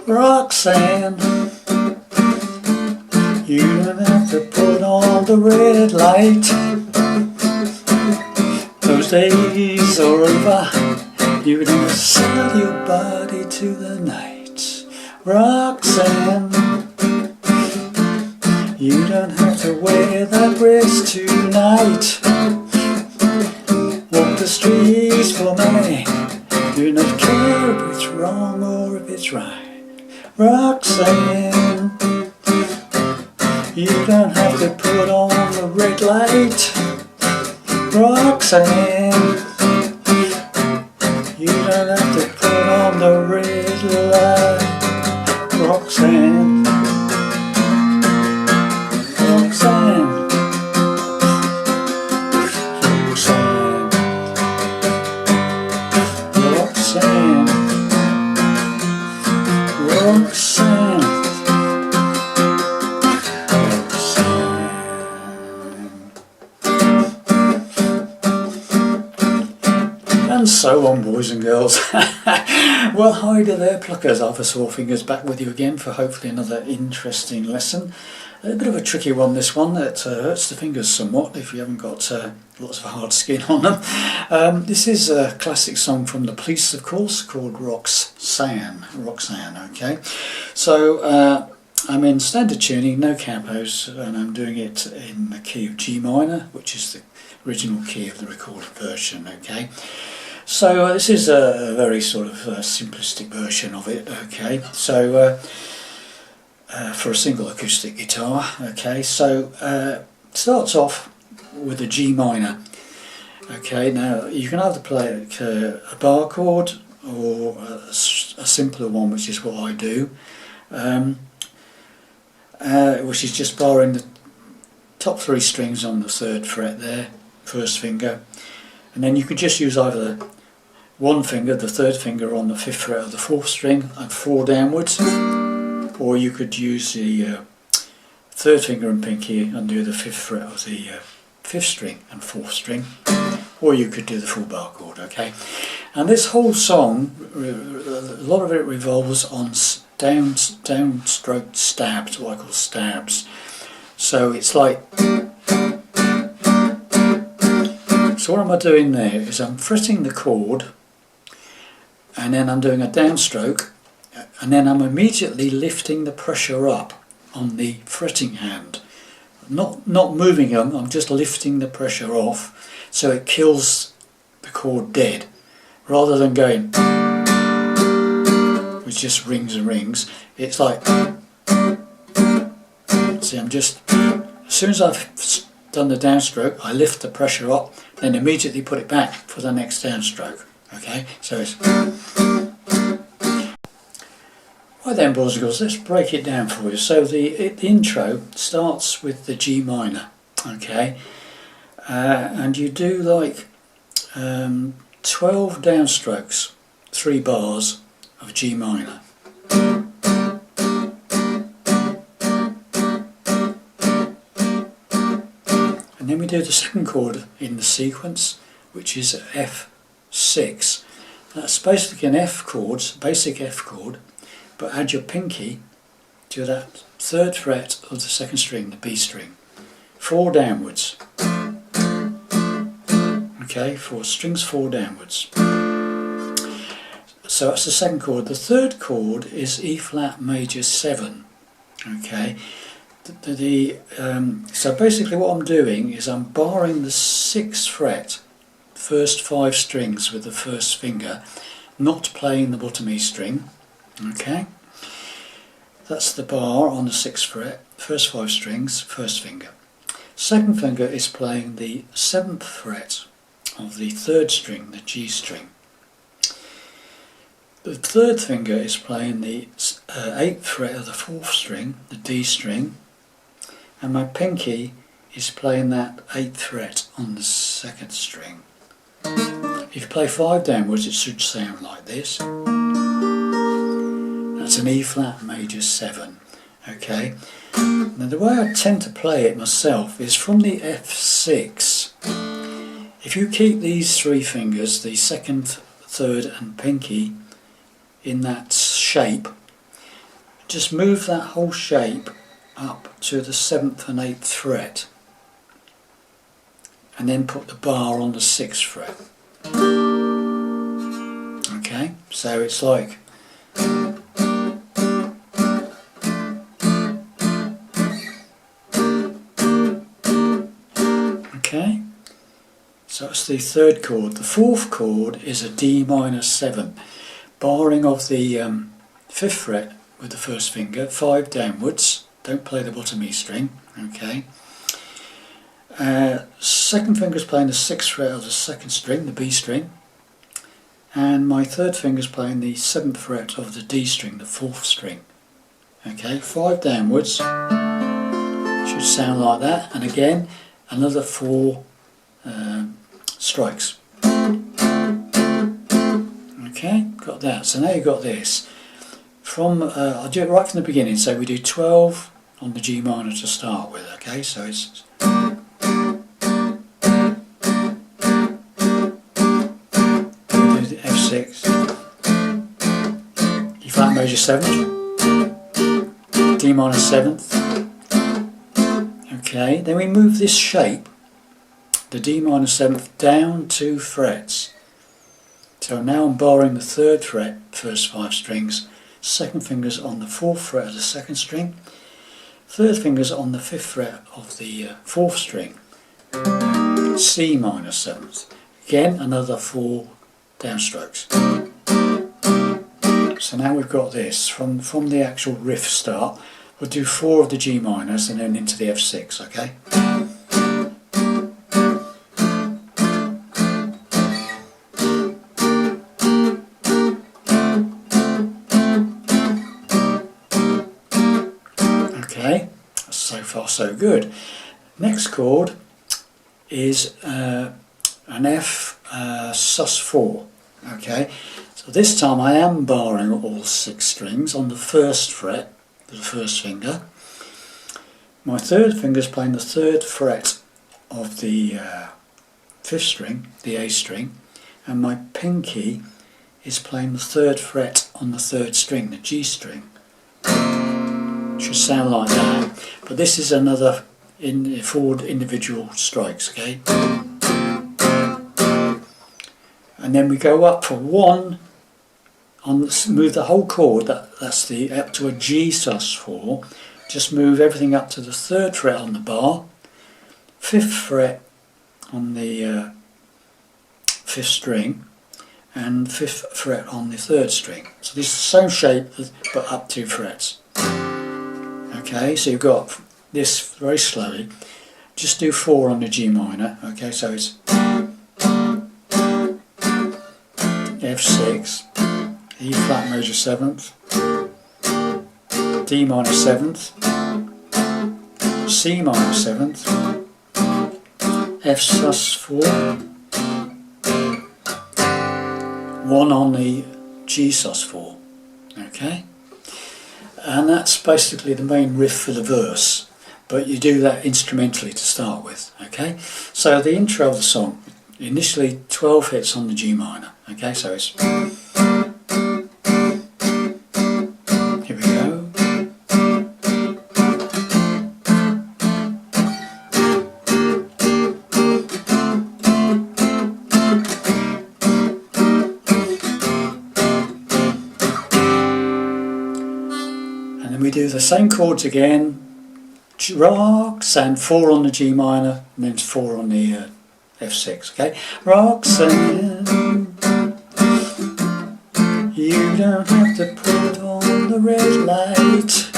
Roxanne, you don't have to put on the red light. Those days are over. You don't sell your body to the night. Roxanne, you don't have to wear that dress tonight. Walk the streets for money. Do not care if it's wrong or if it's right. Roxanne, you don't have to put on the red light. Roxanne, you don't have to put on the red light. Roxanne, Roxanne, Roxanne, Roxanne, Roxanne, and so on, boys and girls. Well, hi there, pluckers. Arthur Sawfingers back with you again for hopefully another interesting lesson. A bit of a tricky one, this one. It hurts the fingers somewhat if you haven't got lots of hard skin on them. This is a classic song from the Police, of course, called Roxanne. Roxanne, okay. So I'm in standard tuning, no capos, and I'm doing it in the key of G minor, which is the original key of the recorded version, okay. So this is a very sort of simplistic version of it, okay. So for a single acoustic guitar, okay. So starts off with a G minor, okay. Now you can either play a bar chord or a simpler one, which is what I do, which is just barring the top three strings on the 3rd fret there, first finger, and then you could just use either one finger, the 3rd finger on the 5th fret of the 4th string and 4 downwards, or you could use the 3rd finger and pinky and do the 5th fret of the 5th string and 4th string, or you could do the full bar chord, okay. And this whole song, a lot of it revolves on downstroke stabs, what I call stabs. So it's like, so what am I doing there is I'm fretting the chord, and then I'm doing a downstroke, and then I'm immediately lifting the pressure up on the fretting hand. Not moving them, I'm just lifting the pressure off, so it kills the chord dead, rather than going, which just rings and rings. It's like, see, I'm just, as soon as I've done the downstroke, I lift the pressure up, then immediately put it back for the next downstroke, okay. So it's, right then, boys and girls, let's break it down for you. So the intro starts with the G minor, okay, and you do like 12 downstrokes, 3 bars of G minor. And then we do the second chord in the sequence, which is F6. That's basically an F chord, basic F chord, but add your pinky to that 3rd fret of the 2nd string, the B string. 4 downwards. Okay, 4 strings, 4 downwards. So that's the second chord. The 3rd chord is E flat major 7. Okay. So basically what I'm doing is I'm barring the 6th fret, first 5 strings with the 1st finger, not playing the bottom E string, okay. That's the bar on the 6th fret, first 5 strings, 1st finger. 2nd finger is playing the 7th fret of the 3rd string, the G string. The 3rd finger is playing the 8th fret of the 4th string, the D string, and my pinky is playing that 8th fret on the 2nd string. If you play 5 downwards, it should sound like this. That's an E flat major 7. Okay. Now the way I tend to play it myself is from the F6. If you keep these 3 fingers, the 2nd, 3rd and pinky, in that shape, just move that whole shape up to the 7th and 8th fret, and then put the bar on the 6th fret. Okay, so it's like okay, so it's the 3rd chord. The 4th chord is a D minor 7, barring of the 5th fret with the 1st finger, 5 downwards, don't play the bottom E string, okay. 2nd finger is playing the 6th fret of the 2nd string, the B string, and my 3rd finger is playing the 7th fret of the D string, the 4th string. Okay, 5 downwards, should sound like that, and again another 4 strikes. Okay, got that. So now you've got this. From I'll do it right from the beginning. So we do 12 on the G minor to start with. Okay, so it's F6, E flat major 7th, D minor 7th. Okay, then we move this shape, the D minor 7th, down 2 frets. So now I'm barring the 3rd fret, first 5 strings, 2nd finger's on the 4th fret of the 2nd string, 3rd finger's on the 5th fret of the 4th string, C minor 7th. Again, another 4 downstrokes. So now we've got this, from the actual riff start, we'll do 4 of the G minors and then into the F6, okay? Okay, so far so good. Next chord is an F sus4. Okay, so this time I am barring all 6 strings on the 1st fret, the 1st finger. My 3rd finger is playing the 3rd fret of the 5th string, the A string, and my pinky is playing the 3rd fret on the 3rd string, the G string. Should sound like that, but this is another 4 individual strikes, okay? And then we go up for 1 on move the whole chord, that's the up to a G sus4. Just move everything up to the 3rd fret on the bar, 5th fret on the 5th string, and 5th fret on the 3rd string. So this is the same shape but up 2 frets. Okay, so you've got this very slowly. Just do 4 on the G minor. Okay, so it's F6, E flat major 7th, D minor 7th, C minor 7th, F sus4, 1 on the G sus4. Okay, and that's basically the main riff for the verse, but you do that instrumentally to start with. Okay, so the intro of the song, initially 12 hits on the G minor. Okay, so it's here we go. And then we do the same chords again. Roxanne, 4 on the G minor, and then 4 on the F6, okay? Roxanne, you don't have to put on the red light.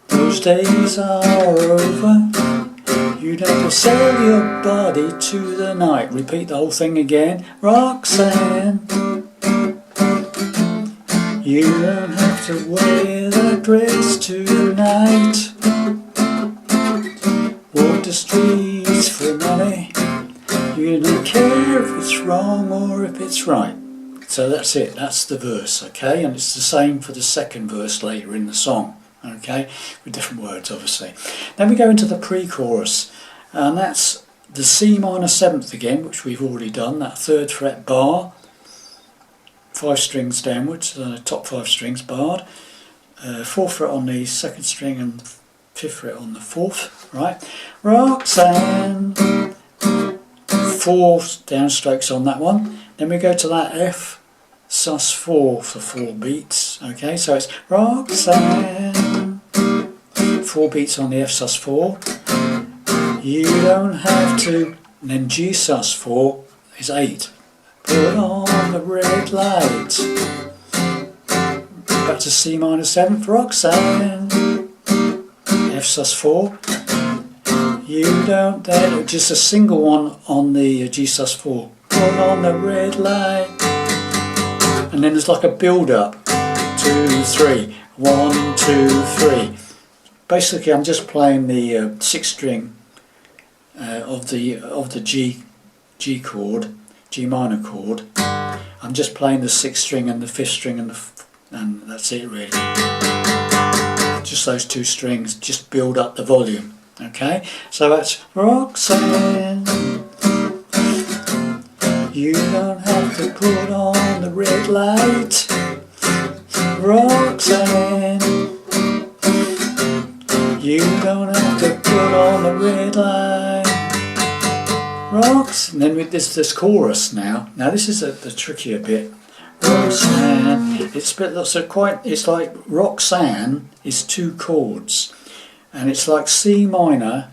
Those days are over. You don't have to sell your body to the night. Repeat the whole thing again. Roxanne, you don't have to wear that dress tonight. Walk the streets for money. You don't care if it's wrong or if it's right. So that's it, that's the verse, okay? And it's the same for the second verse later in the song, okay? With different words, obviously. Then we go into the pre-chorus, and that's the C minor 7th again, which we've already done, that 3rd fret bar, 5 strings downwards, the top 5 strings barred, 4th fret on the 2nd string and 5th fret on the 4th, right? Roxanne, 4 downstrokes on that one. Then we go to that F sus4 for 4 beats, okay? So it's Roxanne, 4 beats on the F sus4. You don't have to, and then G sus4 is 8. Put on the red light. Back to C minor 7th, Roxanne, F sus4. You don't then, just a single one on the G sus4. Put on the red light. And then there's like a build up. 2, 3, 1, 2, 3. Basically, I'm just playing the 6th string of the G chord, G minor chord. I'm just playing the 6th string and the 5th string and that's it really. Just those 2 strings, just build up the volume. Okay, so that's Roxanne. You don't have to put on the red light. Roxanne. You don't have to put on the red light. Roxanne. And then with this chorus now. Now this is the trickier bit. Roxanne. It's like Roxanne is 2 chords. And it's like C minor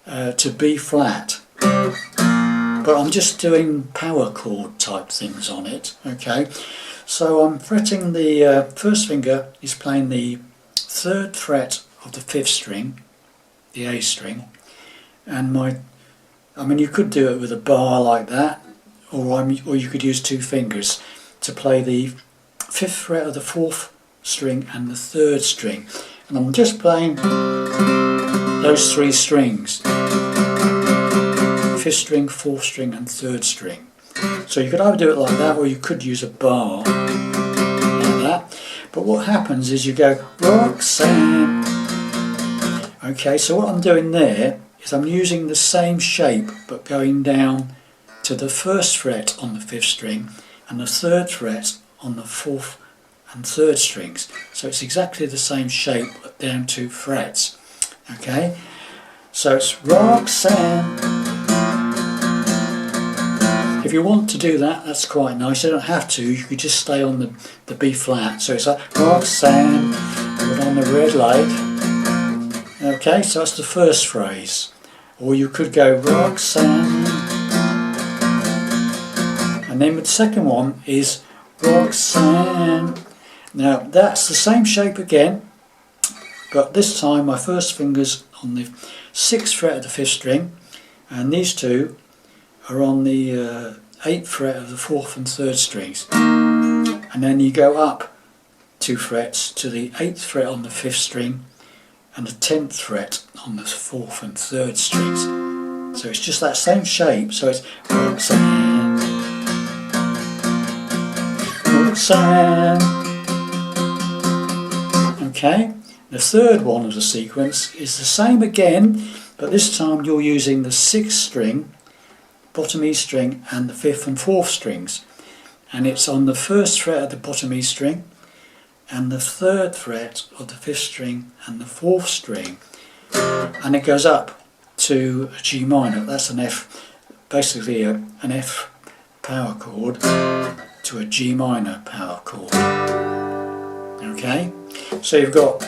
to B flat. But I'm just doing power chord type things on it, okay? So I'm fretting the first finger is playing the 3rd fret of the 5th string, the A string, and you could do it with a bar like that, or you could use 2 fingers to play the 5th fret of the 4th string and the 3rd string, and I'm just playing those 3 strings. 5th string, 4th string and 3rd string. So you could either do it like that or you could use a bar like that. But what happens is you go Roxanne. Okay, so what I'm doing there is I'm using the same shape but going down to the 1st fret on the 5th string and the 3rd fret on the 4th and 3rd strings. So it's exactly the same shape but down 2 frets. Okay, so it's Roxanne. If you want to do that, that's quite nice. You don't have to, you could just stay on the B flat. So it's like Roxanne, put on the red light. Okay, so that's the first phrase. Or you could go Roxanne. And then the second one is Roxanne. Now that's the same shape again, but this time my first finger's on the 6th fret of the 5th string, and these 2 are on the 8th fret of the 4th and 3rd strings, and then you go up 2 frets to the 8th fret on the 5th string and the 10th fret on the 4th and 3rd strings. So it's just that same shape, so it's Roxanne, Roxanne. Okay, the third one of the sequence is the same again, but this time you're using the 6th string, bottom E string and the 5th and 4th strings, and it's on the 1st fret of the bottom E string and the 3rd fret of the 5th string and the 4th string, and it goes up to a G minor. That's an F, basically an F power chord to a G minor power chord. Okay, so you've got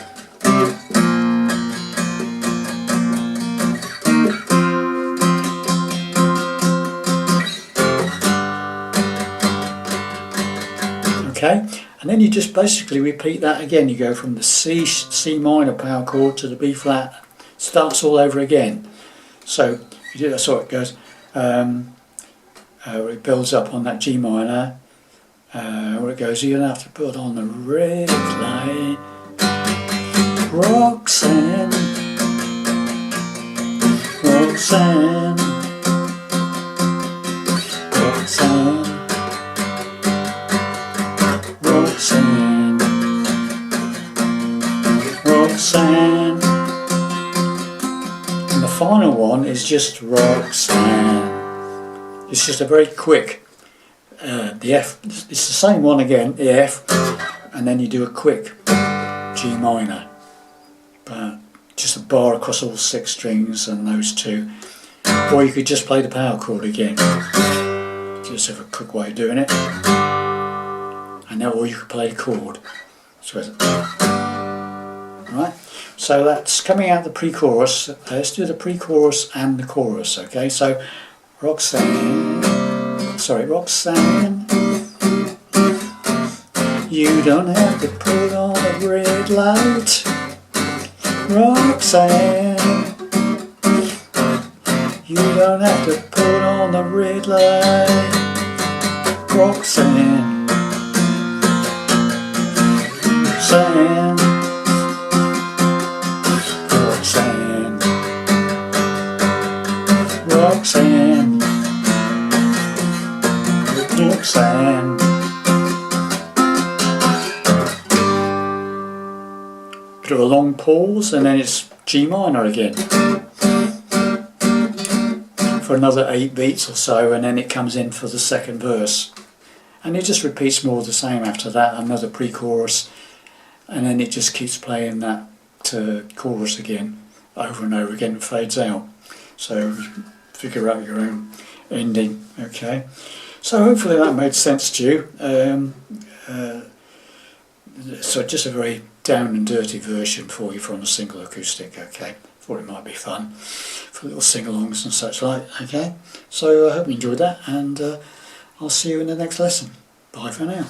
okay, and then you just basically repeat that again. You go from the C minor power chord to the B flat, starts all over again. So you do that, so it goes, it builds up on that G minor, where it goes, you're going to have to put on the red light, Roxanne, Roxanne. final one is just Roxanne. It's just a very quick, the F, it's the same one again, the F, and then you do a quick G minor. Just a bar across all 6 strings and those 2. Or you could just play the power chord again. Just have a quick way of doing it. And now, or you could play a chord. Alright, so that's coming out the pre-chorus. Let's do the pre-chorus and the chorus, okay? So, Roxanne, you don't have to put on a red light. Roxanne, you don't have to put on the red light. Roxanne, Roxanne, Roxanne, Roxanne, Roxanne. Bit of a long pause and then it's G minor again for another 8 beats or so, and then it comes in for the second verse, and it just repeats more of the same after that. Another pre-chorus, and then it just keeps playing that chorus again over and over again and fades out. So figure out your own ending. Okay, so hopefully that made sense to you. So just a very down and dirty version for you from a single acoustic. Okay, thought it might be fun for little sing-alongs and such like. Okay, so I hope you enjoyed that, and I'll see you in the next lesson. Bye for now.